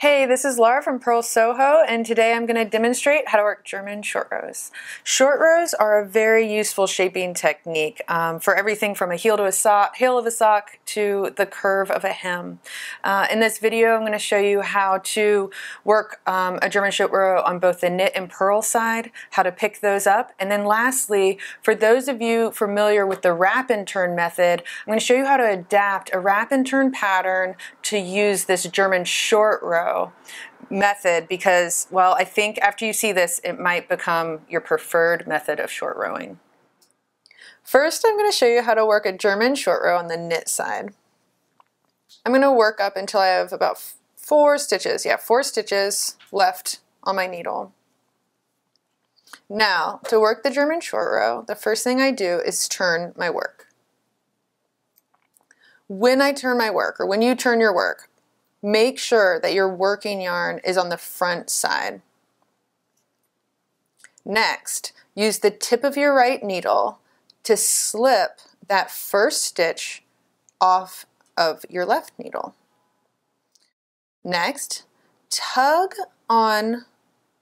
Hey, this is Laura from Purl Soho, and today I'm going to demonstrate how to work German short rows. Short rows are a very useful shaping technique for everything from a heel of a sock to the curve of a hem. In this video, I'm going to show you how to work a German short row on both the knit and purl side, how to pick those up, and then lastly, for those of you familiar with the wrap and turn method, I'm going to show you how to adapt a wrap and turn pattern to use this German short row method because, well, I think after you see this, it might become your preferred method of short rowing. First, I'm going to show you how to work a German short row on the knit side. I'm going to work up until I have about 4 stitches. Yeah, 4 stitches left on my needle. Now, to work the German short row, the first thing I do is turn my work. When I turn my work, or when you turn your work, make sure that your working yarn is on the front side. Next, use the tip of your right needle to slip that first stitch off of your left needle. Next, tug on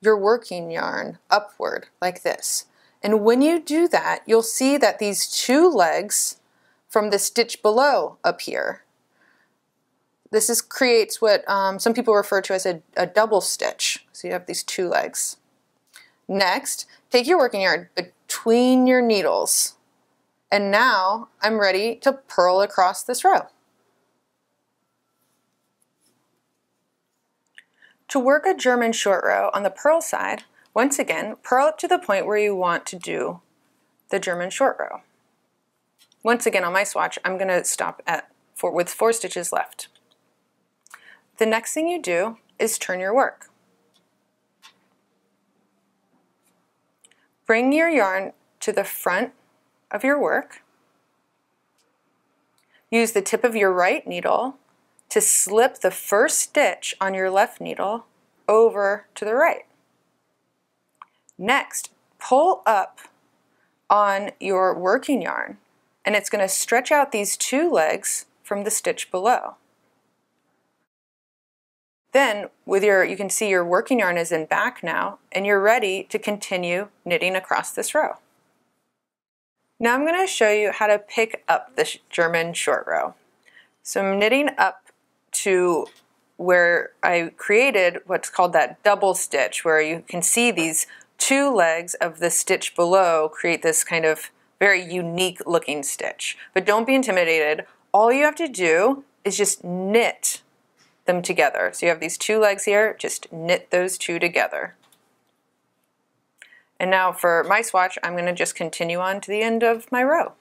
your working yarn upward like this. And when you do that, you'll see that these 2 legs from the stitch below appear. This creates what some people refer to as a double stitch. So you have these 2 legs. Next, take your working yarn between your needles. And now I'm ready to purl across this row. To work a German short row on the purl side, once again, purl up to the point where you want to do the German short row. Once again, on my swatch, I'm going to stop with 4 stitches left. The next thing you do is turn your work. Bring your yarn to the front of your work. Use the tip of your right needle to slip the first stitch on your left needle over to the right. Next, pull up on your working yarn, and it's going to stretch out these 2 legs from the stitch below. Then, you can see your working yarn is in back now, and you're ready to continue knitting across this row. Now I'm going to show you how to pick up the German short row. So I'm knitting up to where I created what's called that double stitch, where you can see these 2 legs of the stitch below create this kind of very unique looking stitch. But don't be intimidated. All you have to do is just knit them together. So you have these 2 legs here, just knit those 2 together. And now for my swatch, I'm going to just continue on to the end of my row.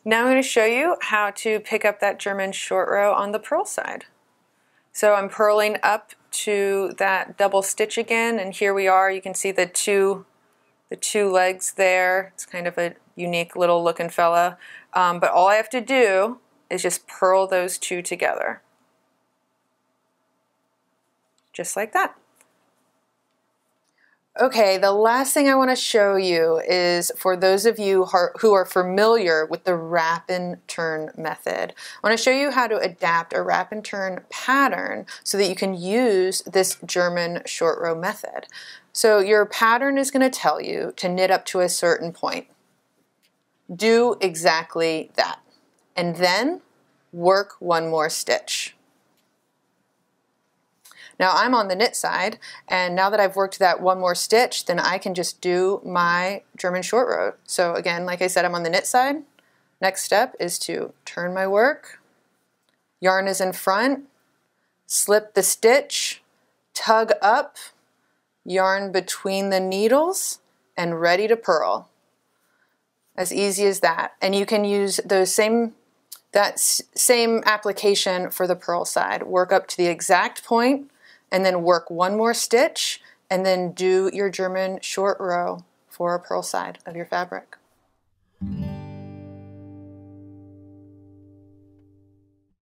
Now I'm going to show you how to pick up that German short row on the purl side. So I'm purling up to that double stitch again, and here we are. You can see the two legs there. It's kind of a unique little looking fella. But all I have to do is just purl those 2 together. Just like that. Okay, the last thing I want to show you is for those of you who are familiar with the wrap and turn method. I want to show you how to adapt a wrap and turn pattern so that you can use this German short row method. So your pattern is going to tell you to knit up to a certain point. Do exactly that. And then work 1 more stitch. Now I'm on the knit side, and now that I've worked that 1 more stitch, then I can just do my German short row. So again, like I said, I'm on the knit side. Next step is to turn my work. Yarn is in front. Slip the stitch. Tug up. Yarn between the needles, and ready to purl. As easy as that. And you can use those same application for the purl side. Work up to the exact point, and then work 1 more stitch, and then do your German short row for a purl side of your fabric.